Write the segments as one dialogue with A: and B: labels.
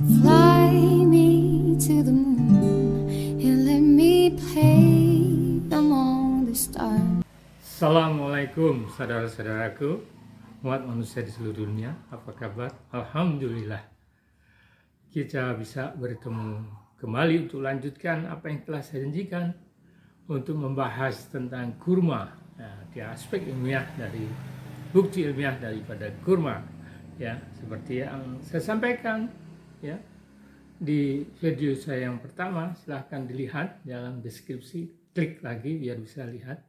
A: Fly me to the moon and let me play among the stars.
B: Assalamualaikum saudara-saudaraku, umat manusia di seluruh dunia, apa kabar? Alhamdulillah kita bisa bertemu kembali untuk lanjutkan apa yang telah saya janjikan untuk membahas tentang kurma, di aspek ilmiah dari bukti ilmiah daripada kurma, ya, seperti yang saya sampaikan ya di video saya yang pertama. Silahkan dilihat dalam deskripsi, klik lagi biar bisa lihat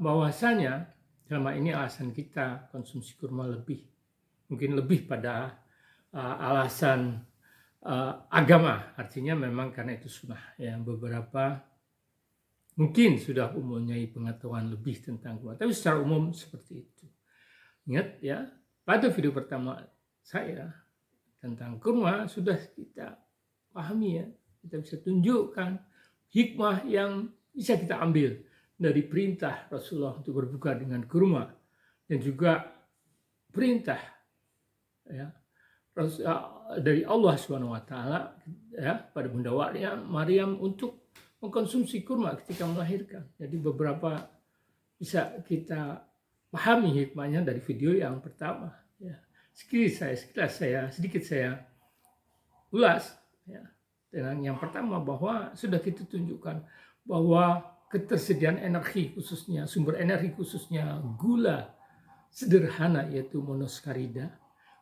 B: bahwasanya selama ini alasan kita konsumsi kurma mungkin lebih pada alasan agama, artinya memang karena itu sunnah ya. Beberapa mungkin sudah mempunyai pengetahuan lebih tentang kurma, tapi secara umum seperti itu. Ingat ya, pada video pertama saya tentang kurma sudah kita pahami ya, kita bisa tunjukkan hikmah yang bisa kita ambil dari perintah Rasulullah untuk berbuka dengan kurma, dan juga perintah ya dari Allah SWT ya pada Bunda Maryam untuk mengkonsumsi kurma ketika melahirkan. Jadi beberapa bisa kita pahami hikmahnya dari video yang pertama ya. Sedikit saya ulas ya. Dengan yang pertama, bahwa sudah kita tunjukkan bahwa ketersediaan energi, khususnya sumber energi, khususnya gula sederhana yaitu monoskarida,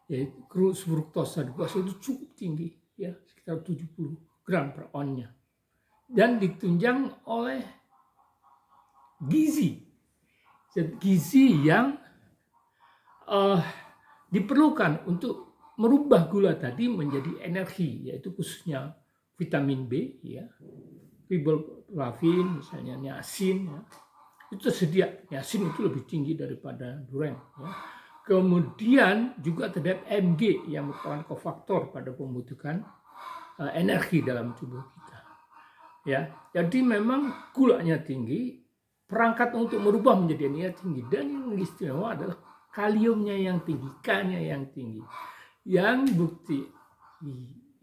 B: yaitu fruktosa itu cukup tinggi ya, sekitar 70 gram per onnya, dan ditunjang oleh gizi yang diperlukan untuk merubah gula tadi menjadi energi, yaitu khususnya vitamin B ya, riboflavin, misalnya niacin ya, itu tersedia. Niacin itu lebih tinggi daripada duren ya. Kemudian juga terdapat Mg yang merupakan kofaktor pada pembentukan energi dalam tubuh kita ya. Jadi memang gulanya tinggi, perangkat untuk merubah menjadi energi tinggi, dan yang istimewa adalah kaliumnya yang tinggi, K-nya yang tinggi, yang bukti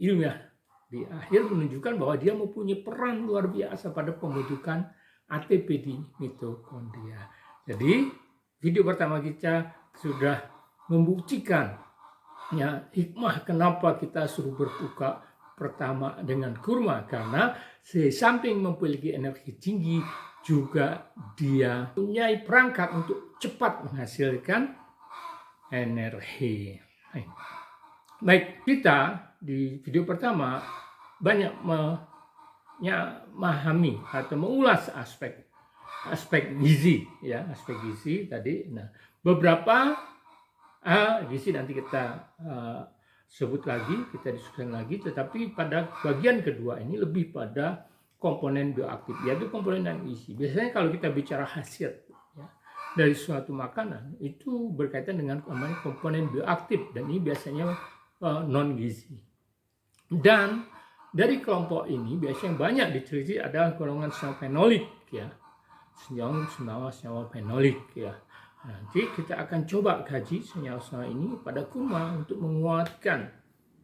B: ilmiah di akhir menunjukkan bahwa dia mempunyai peran luar biasa pada pembentukan ATP di mitokondria. Jadi video pertama kita sudah membuktikan ya hikmah kenapa kita suruh berbuka pertama dengan kurma, karena samping memiliki energi tinggi, juga dia punya perangkat untuk cepat menghasilkan energi. Baik, kita di video pertama banyak memahami atau mengulas aspek gizi ya, aspek gizi tadi. Nah, beberapa gizi nanti kita sebut lagi, kita diskusikan lagi, tetapi pada bagian kedua ini lebih pada komponen bioaktif, yaitu komponen yang gizi. Biasanya kalau kita bicara khasiat ya, dari suatu makanan itu berkaitan dengan komponen bioaktif, dan ini biasanya non gizi. Dan dari kelompok ini biasanya banyak diteliti adalah golongan senyawa fenolik ya, senyawa fenolik ya. Nanti kita akan coba kaji senyawa ini pada kurma untuk menguatkan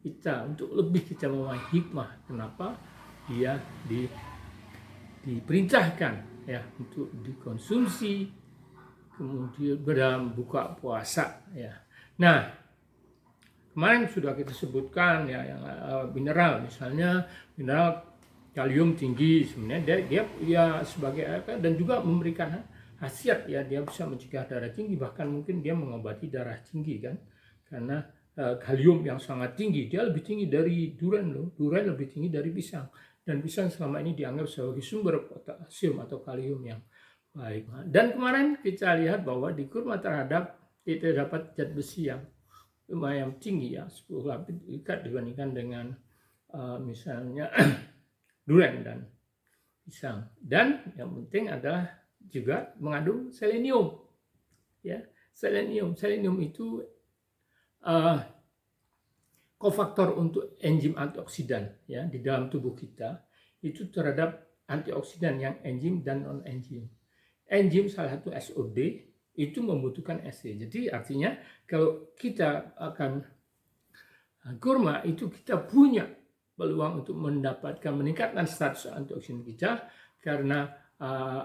B: kita, untuk lebih kita memahami hikmah kenapa dia diperintahkan ya untuk dikonsumsi kemudian dalam buka puasa ya. Nah, kemarin sudah kita sebutkan ya yang mineral, misalnya mineral kalium tinggi, sebenarnya dia sebagai apa, dan juga memberikan khasiat ya, dia bisa mencegah darah tinggi, bahkan mungkin dia mengobati darah tinggi kan, karena kalium yang sangat tinggi, dia lebih tinggi dari duren loh, duren lebih tinggi dari pisang, dan pisang selama ini dianggap sebagai sumber potasium atau kalium yang baik. Dan kemarin kita lihat bahwa di kurma kita dapat zat besi yang lumayan tinggi ya, 10 kali lipat dibandingkan dengan misalnya duren dan pisang. Dan yang penting adalah juga mengandung selenium ya. Selenium itu kofaktor untuk enzim antioksidan ya di dalam tubuh kita, itu terhadap antioksidan yang enzim dan non enzim. Enzim salah satu SOD itu membutuhkan Ec. Jadi artinya kalau kita akan kurma itu kita punya peluang untuk meningkatkan status antioksidan kita karena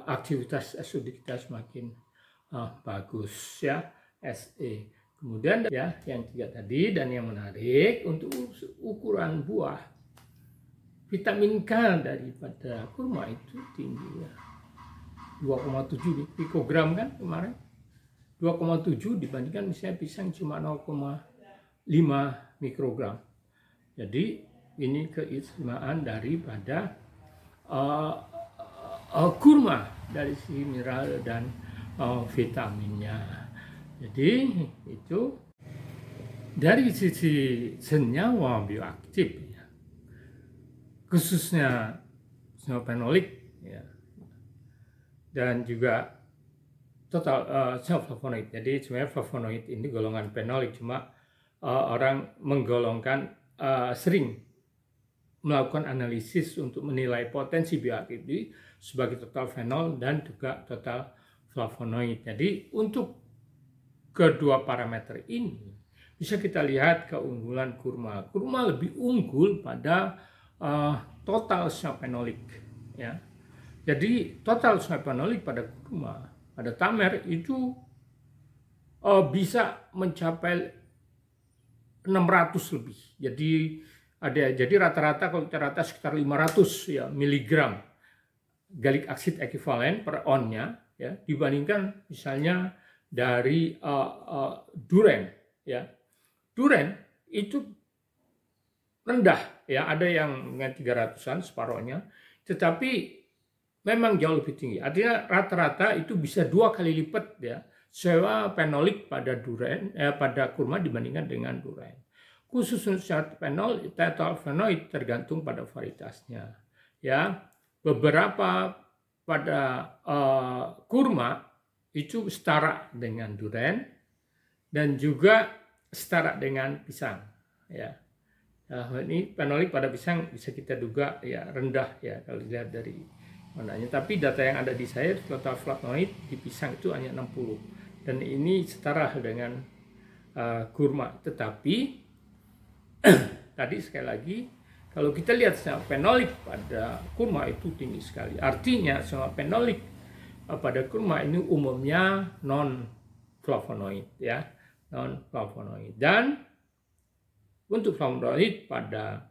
B: aktivitas SOD kita semakin bagus ya, SE. Kemudian ya yang 3 tadi, dan yang menarik untuk ukuran buah, vitamin K daripada kurma itu tinggi ya, 2,7 pikogram kan kemarin, 2,7 dibandingkan misalnya pisang cuma 0,5 mikrogram. Jadi ini keistimewaan daripada kurma dari sisi mineral dan vitaminnya. Jadi itu dari sisi senyawa bioaktif ya, khususnya senyawa fenolik ya, dan juga total senyawa flavonoid. Jadi sebenarnya flavonoid ini golongan fenolik, cuma orang menggolongkan sering melakukan analisis untuk menilai potensi bioaktif sebagai total fenol dan juga total flavonoid. Jadi untuk kedua parameter ini bisa kita lihat keunggulan kurma. Kurma lebih unggul pada total senyawa fenolik ya. Jadi total senyawa fenolik pada kurma, pada tamer itu bisa mencapai 600 lebih. Jadi rata-rata kalau rata sekitar 500 ya miligram galik aksid ekivalen per onnya ya, dibandingkan misalnya dari duren ya. Duren itu rendah ya, ada yang dengan 300-an separohnya, tetapi memang jauh lebih tinggi. Artinya rata-rata itu bisa 2 kali lipat ya senyawa fenolik pada pada kurma dibandingkan dengan duren. Khusus untuk fenol, total fenoid tergantung pada varietasnya. Ya, beberapa pada kurma itu setara dengan duren dan juga setara dengan pisang. Ya, ini fenolik pada pisang bisa kita duga ya rendah ya kalau dilihat dari warnanya. Tapi data yang ada di saya total flavonoid di pisang itu hanya 60. Dan ini setara dengan kurma. Tetapi tadi sekali lagi kalau kita lihat senyawa fenolik pada kurma itu tinggi sekali. Artinya senyawa fenolik pada kurma ini umumnya non flavonoid ya, non flavonoid. Dan untuk flavonoid pada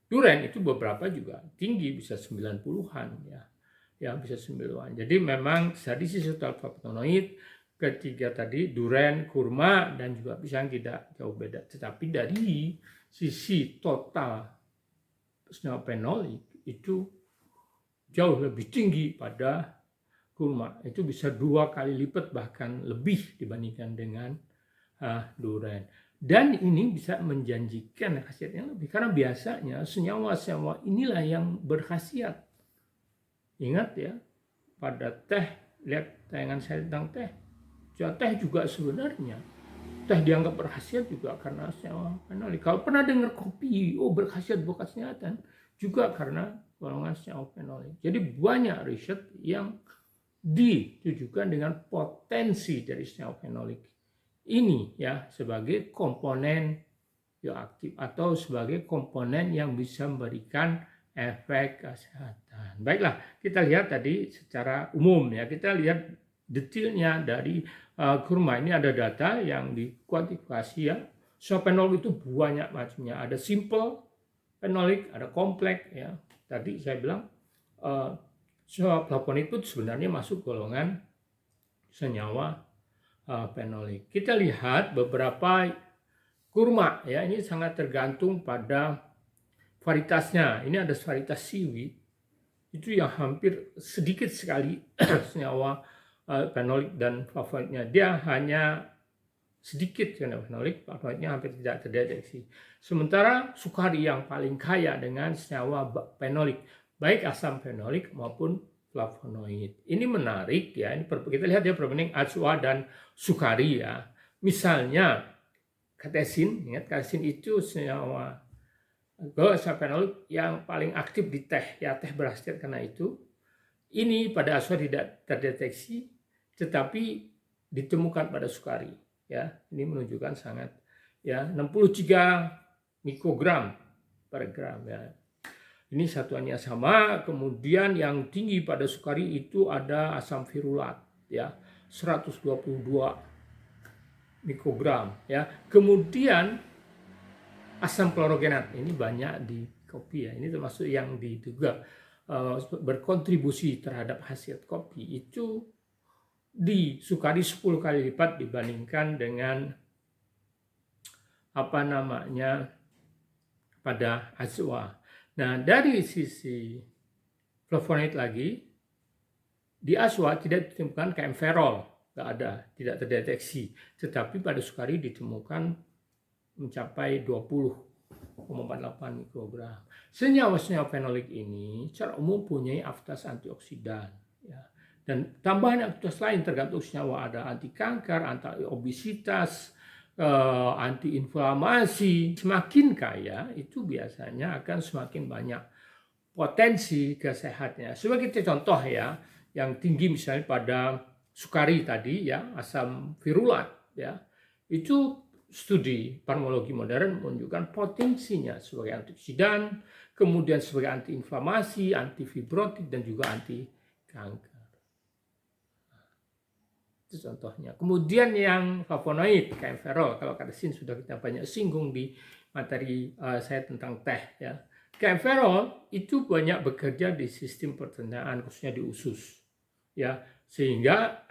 B: duren itu beberapa juga tinggi, bisa 90-an ya. Ya bisa 90-an. Jadi memang dari sisi total flavonoid ketiga tadi duren, kurma dan juga pisang tidak jauh beda. Tetapi dari sisi total senyawa fenolik itu jauh lebih tinggi pada kurma. Itu bisa 2 kali lipat bahkan lebih dibandingkan dengan duren. Dan ini bisa menjanjikan khasiat yang lebih karena biasanya senyawa-senyawa inilah yang berkhasiat. Ingat ya, pada teh, lihat tayangan saya tentang teh. Teh juga sebenarnya teh dianggap berkhasiat juga karena senyawa fenolik. Kalau pernah dengar kopi, berkhasiat buat kesehatan, juga karena golongan senyawa fenolik. Jadi banyak riset yang ditujukan dengan potensi dari senyawa fenolik ini ya sebagai komponen bioaktif atau sebagai komponen yang bisa memberikan efek kesehatan. Baiklah, kita lihat tadi secara umum ya, kita lihat detailnya dari kurma. Ini ada data yang dikuantifikasi ya. Senyawa fenolik itu banyak macamnya. Ada simple fenolik, ada kompleks ya. Tadi saya bilang senyawa flavonoid itu sebenarnya masuk golongan senyawa fenolik. Kita lihat beberapa kurma ya, ini sangat tergantung pada varietasnya. Ini ada varietas seaweed itu yang hampir sedikit sekali senyawa fenolik dan flavonoidnya. Dia hanya sedikit senyawa fenolik, flavonoidnya hampir tidak terdeteksi. Sementara sukari yang paling kaya dengan senyawa fenolik, baik asam fenolik maupun flavonoid. Ini menarik ya. Ini kita lihat ya perbandingan ACUA dan sukari ya. Misalnya katesin, ingat katesin itu senyawa fenolik yang paling aktif di teh ya, teh berkhasiat karena itu. Ini pada ACUA tidak terdeteksi, tetapi ditemukan pada sukari ya. Ini menunjukkan sangat ya 63 mikrogram per gram ya. Ini satuannya sama. Kemudian yang tinggi pada sukari itu ada asam virulat ya, 122 mikrogram ya. Kemudian asam klorogenat ini banyak di kopi ya. Ini termasuk yang diduga berkontribusi terhadap khasiat kopi. Itu di sukari 10 kali lipat dibandingkan dengan pada azwa. Nah, dari sisi flavonoid lagi, di azwa tidak ditemukan kaempferol, nggak ada, tidak terdeteksi. Tetapi pada sukari ditemukan mencapai 20,48 mikrogram. Senyawa-senyawa fenolik ini secara umum punya aktivitas antioksidan. Ya. Dan tambahan aktivitas lain tergantung senyawa, ada anti kanker, anti obesitas, antiinflamasi. Semakin kaya itu biasanya akan semakin banyak potensi kesehatannya. Sebagai contoh ya, yang tinggi misalnya pada sukari tadi ya, asam virulat ya, itu studi farmakologi modern menunjukkan potensinya sebagai antioksidan, kemudian sebagai antiinflamasi, antifibrotik, dan juga anti kanker. Itu contohnya. Kemudian yang flavonoid, kaempferol, kalau katesin sudah kita banyak singgung di materi saya tentang teh ya. Kaempferol itu banyak bekerja di sistem pencernaan, khususnya di usus ya, sehingga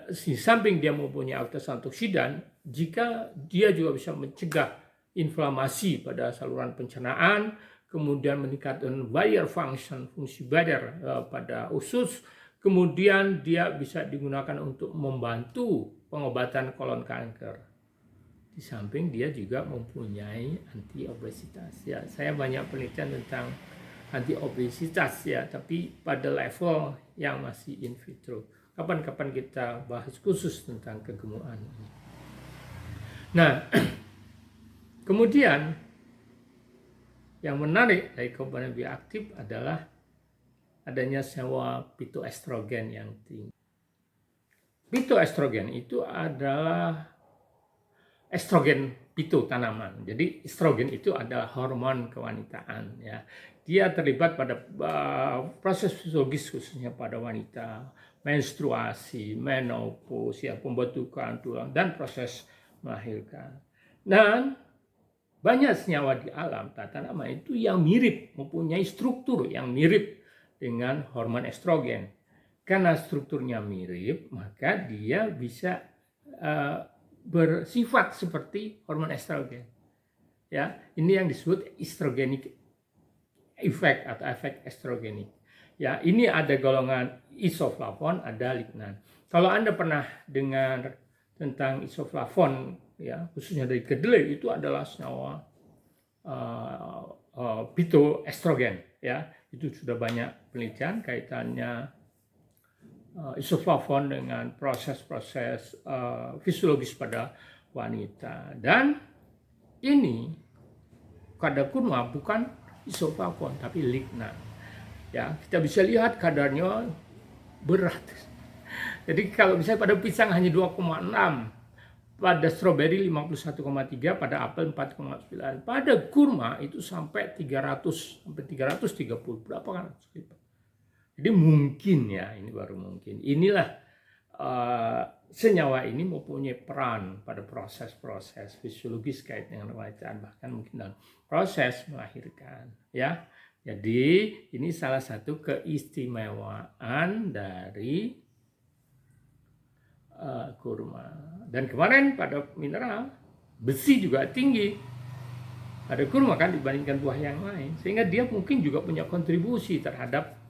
B: di samping dia mempunyai aktivitas antioksidan, jika dia juga bisa mencegah inflamasi pada saluran pencernaan, kemudian meningkatkan barrier function, fungsi barrier pada usus, kemudian dia bisa digunakan untuk membantu pengobatan kolon kanker. Di samping dia juga mempunyai anti obesitas ya. Saya banyak penelitian tentang anti obesitas ya, tapi pada level yang masih in vitro. Kapan-kapan kita bahas khusus tentang kegemukan ini. Nah, kemudian yang menarik dari komponen bioaktif adalah adanya senyawa phytoestrogen yang tinggi. Phytoestrogen itu adalah estrogen phyto tanaman. Jadi estrogen itu adalah hormon kewanitaan ya. Dia terlibat pada proses fisiologis khususnya pada wanita, menstruasi, menopause, ya, pembentukan tulang dan proses melahirkan. Dan banyak senyawa di alam tanaman itu yang mirip, mempunyai struktur yang mirip dengan hormon estrogen. Karena strukturnya mirip, maka dia bisa bersifat seperti hormon estrogen. Ya, ini yang disebut estrogenic effect atau efek estrogenik. Ya, ini ada golongan isoflavon, ada lignan. Kalau Anda pernah dengar tentang isoflavon, ya, khususnya dari kedelai, itu adalah senyawa phytoestrogen. Ya, itu sudah banyak penelitian kaitannya isoflavon dengan proses-proses fisiologis pada wanita. Dan ini kadar kurma bukan isoflavon tapi lignan. Ya, kita bisa lihat kadarnya berat. Jadi kalau misalnya pada pisang hanya 2,6, pada stroberi 51,3, pada apel 4,9, pada kurma itu sampai 300 sampai 330, berapa kan? Jadi mungkin ya, ini baru mungkin. Inilah senyawa ini mempunyai peran pada proses-proses fisiologis kait dengan kewanitaan, bahkan mungkin dalam proses melahirkan. Ya, jadi ini salah satu keistimewaan dari kurma. Dan kemarin pada mineral besi juga tinggi pada kurma kan dibandingkan buah yang lain, sehingga dia mungkin juga punya kontribusi terhadap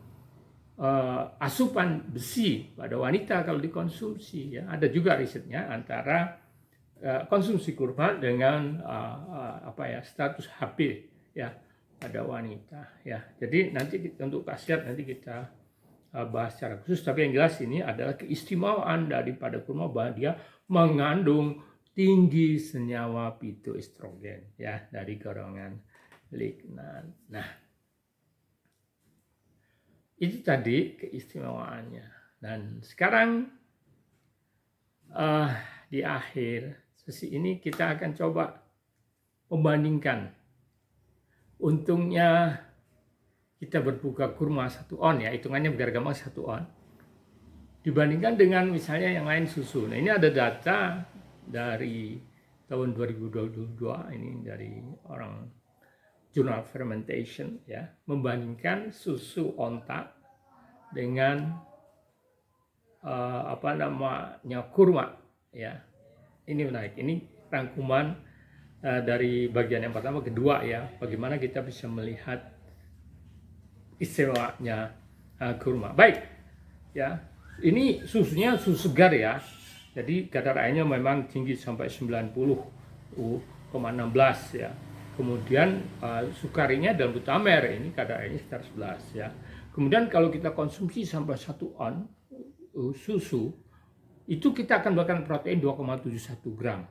B: asupan besi pada wanita kalau dikonsumsi. Ya, ada juga risetnya antara konsumsi kurma dengan status HP ya pada wanita. Ya, jadi nanti untuk khasiat nanti kita bahas secara khusus. Tapi yang jelas ini adalah keistimewaan daripada kurma bahwa dia mengandung tinggi senyawa phytoestrogen ya dari golongan lignan. Nah, itu tadi keistimewaannya. Dan sekarang di akhir sesi ini kita akan coba membandingkan untungnya kita berbuka kurma 1 on, ya hitungannya biar gampang 1 on, dibandingkan dengan misalnya yang lain susu. Nah, ini ada data dari tahun 2022 ini dari orang Journal Fermentation, ya, membandingkan susu onta dengan kurma, ya. Ini menarik. Ini rangkuman dari bagian yang pertama, kedua, ya, bagaimana kita bisa melihat istimewanya kurma. Baik, ya, ini susunya susu segar, ya, jadi kadar airnya memang tinggi sampai 90,16, ya. Kemudian sukarinya dalam butamer ini kadar airnya sekitar 11, ya. Kemudian kalau kita konsumsi sampai 1 on susu, itu kita akan mendapatkan protein 2,71 gram.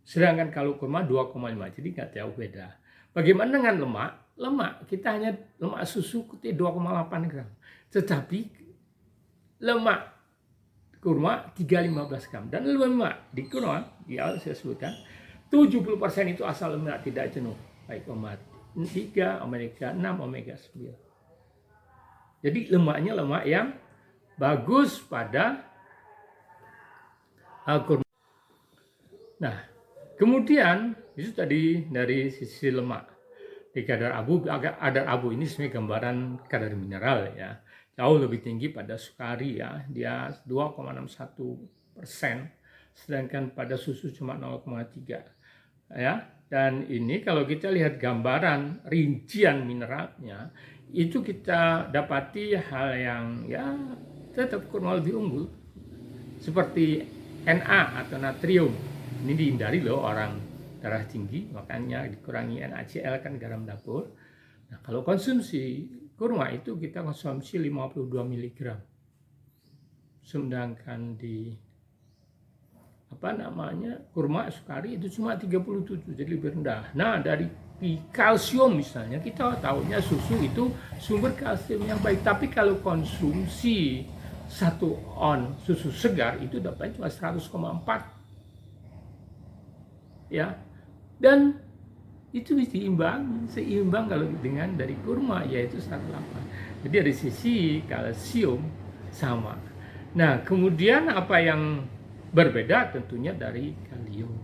B: Sedangkan kalau kurma 2,5, jadi nggak jauh beda. Bagaimana dengan lemak? Lemak kita hanya lemak susu 2,8 gram, tetapi lemak kurma 315 gram. Dan lemak di kurma, di awal saya sebutkan 70% itu asal lemak tidak jenuh, baik omega 3, omega 6, omega 9. Jadi lemaknya lemak yang bagus pada kurma. Nah, kemudian itu tadi dari sisi lemak. Di kadar abu ini sebenarnya gambaran kadar mineral, ya, jauh lebih tinggi pada sukari, ya, dia 2,61%, sedangkan pada susu cuma 0,3, ya. Dan ini kalau kita lihat gambaran rincian mineralnya, itu kita dapati hal yang, ya, tetap kurma lebih unggul, seperti Na atau natrium. Ini dihindari loh orang darah tinggi, makanya dikurangi NaCl, kan garam dapur. Nah, kalau konsumsi kurma itu kita konsumsi 52 mg. Sedangkan di kurma sukari itu cuma 37, jadi lebih rendah. Nah, dari kalsium misalnya, kita tahunya susu itu sumber kalsium yang baik, tapi kalau konsumsi 1 on susu segar itu dapatnya cuma 100,4, ya. Dan itu seimbang kalau dengan dari kurma, yaitu 108. Jadi dari sisi kalsium sama. Nah, kemudian apa yang berbeda tentunya dari kalium,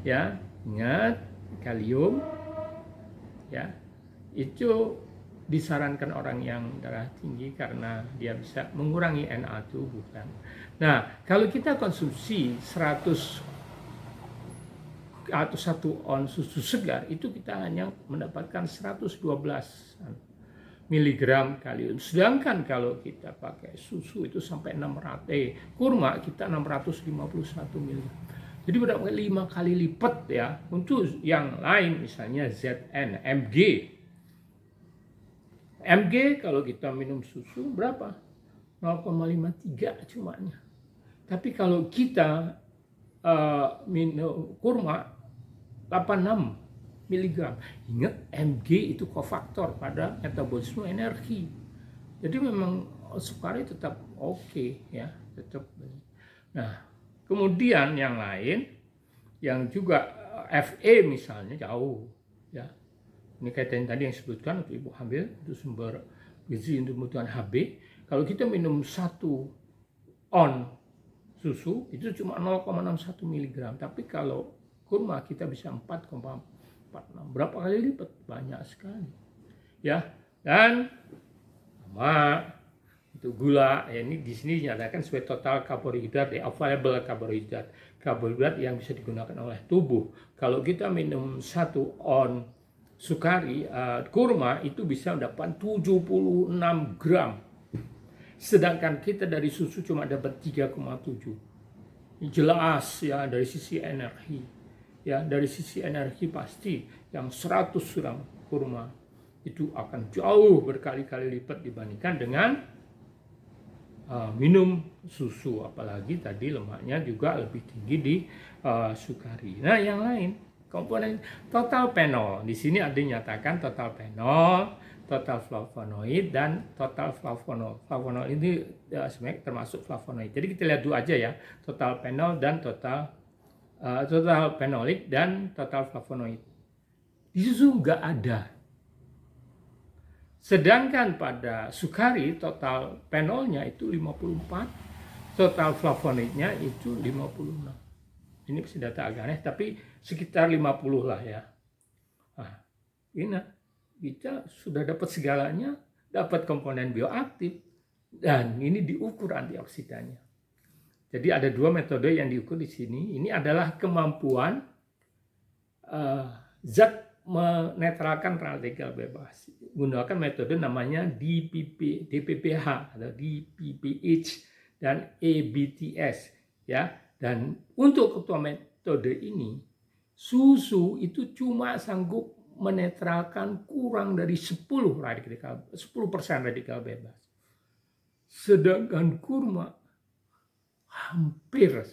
B: ya. Ingat, kalium, ya, itu disarankan orang yang darah tinggi karena dia bisa mengurangi Na tubuh, kan. Nah, kalau kita konsumsi 100 atau 1 on susu segar, itu kita hanya mendapatkan 112 miligram kalium. Sedangkan kalau kita pakai susu itu sampai 600, kurma kita 651 miligram. Jadi berapa 5 kali lipat, ya. Untuk yang lain misalnya Zn, Mg kalau kita minum susu berapa? 0,53 cumanya. Tapi kalau kita minum kurma 86 mg. Ingat, Mg itu kofaktor pada metabolisme energi. Jadi memang sukari tetap oke, ya, tetap. Nah, kemudian yang lain yang juga Fe misalnya jauh, ya. Ini kaitan tadi yang disebutkan untuk ibu hamil, itu sumber gizi untuk kebutuhan HB. Kalau kita minum 1 on susu itu cuma 0,61 mg, tapi kalau kurma kita bisa 4,46, berapa kali lipat, banyak sekali, ya. Dan sama itu gula, ya, ini di sini dinyatakan sebagai total karbohidrat, available karbohidrat yang bisa digunakan oleh tubuh. Kalau kita minum 1 on sukari kurma itu bisa mendapat 76 gram, sedangkan kita dari susu cuma dapat 3,7. Jelas, ya, dari sisi energi. Ya, dari sisi energi pasti yang 100 gram kurma itu akan jauh berkali-kali lipat dibandingkan dengan minum susu, apalagi tadi lemaknya juga lebih tinggi di sukari. Nah, yang lain komponen total phenol, di sini ada dinyatakan total phenol, total flavonoid, dan total flavonol. Flavonol ini sebenarnya termasuk flavonoid. Jadi kita lihat dulu aja, ya, total phenol dan total total phenolic dan total flavonoid. Di susu nggak ada. Sedangkan pada sukari total phenolnya itu 54, total flavonoidnya itu 56. Ini data agak aneh, tapi sekitar 50 lah ya. Nah, ini kita sudah dapat segalanya, dapat komponen bioaktif, dan ini diukur antioksidannya. Jadi ada dua metode yang diukur di sini. Ini adalah kemampuan zat menetralkan radikal bebas. Gunakan metode namanya DPPH atau DPPH dan ABTS ya. Dan untuk kedua metode ini, susu itu cuma sanggup menetralkan kurang dari 10% radikal bebas. Sedangkan kurma hampir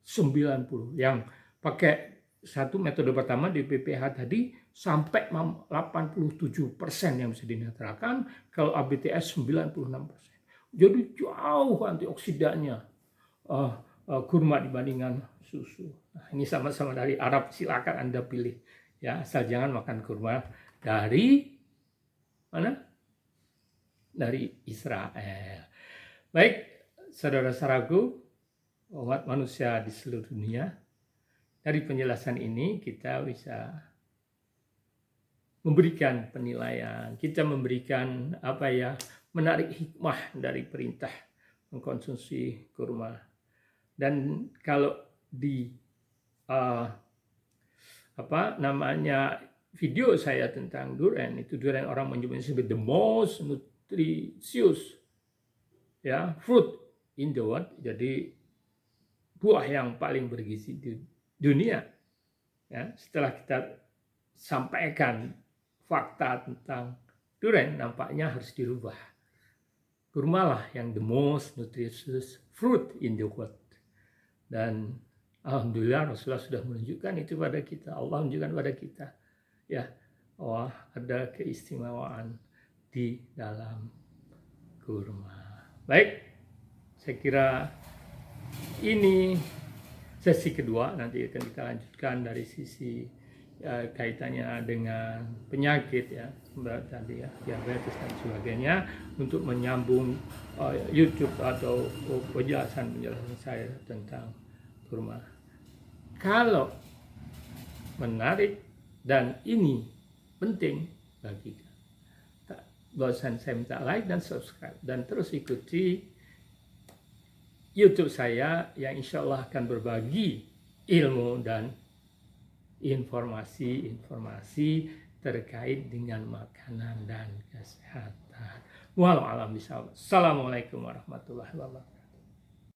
B: 90. Yang pakai satu metode pertama di PPH tadi sampai 87% yang bisa dinetralkan, kalau ABTS 96%. Jadi jauh antioksidannya kurma dibandingkan susu. Nah, ini sama-sama dari Arab, silakan Anda pilih ya, asal jangan makan kurma dari mana? Dari Israel. Baik, saudara-saudaraku, umat manusia di seluruh dunia, dari penjelasan ini kita bisa memberikan penilaian, kita memberikan menarik hikmah dari perintah mengkonsumsi kurma. Dan kalau di video saya tentang durian, itu durian orang menyebutnya sebagai the most nutritious fruit in the world, jadi buah yang paling bergizi di dunia. Ya, setelah kita sampaikan fakta tentang durian, nampaknya harus dirubah. Kurmalah yang the most nutritious fruit in the world. Dan alhamdulillah Rasulullah sudah menunjukkan itu pada kita. Allah menunjukkan pada kita ya, ada keistimewaan di dalam kurma. Baik, saya kira ini sesi kedua, nanti akan kita lanjutkan dari sisi kaitannya dengan penyakit ya, tadi ya, diabetes dan sebagainya, untuk menyambung YouTube atau penjelasan saya tentang kurma. Kalau menarik dan ini penting bagi kita, bosan saya minta like dan subscribe, dan terus ikuti YouTube saya yang insya Allah akan berbagi ilmu dan informasi-informasi terkait dengan makanan dan kesehatan. Walau alam bisawab. Assalamualaikum warahmatullahi wabarakatuh.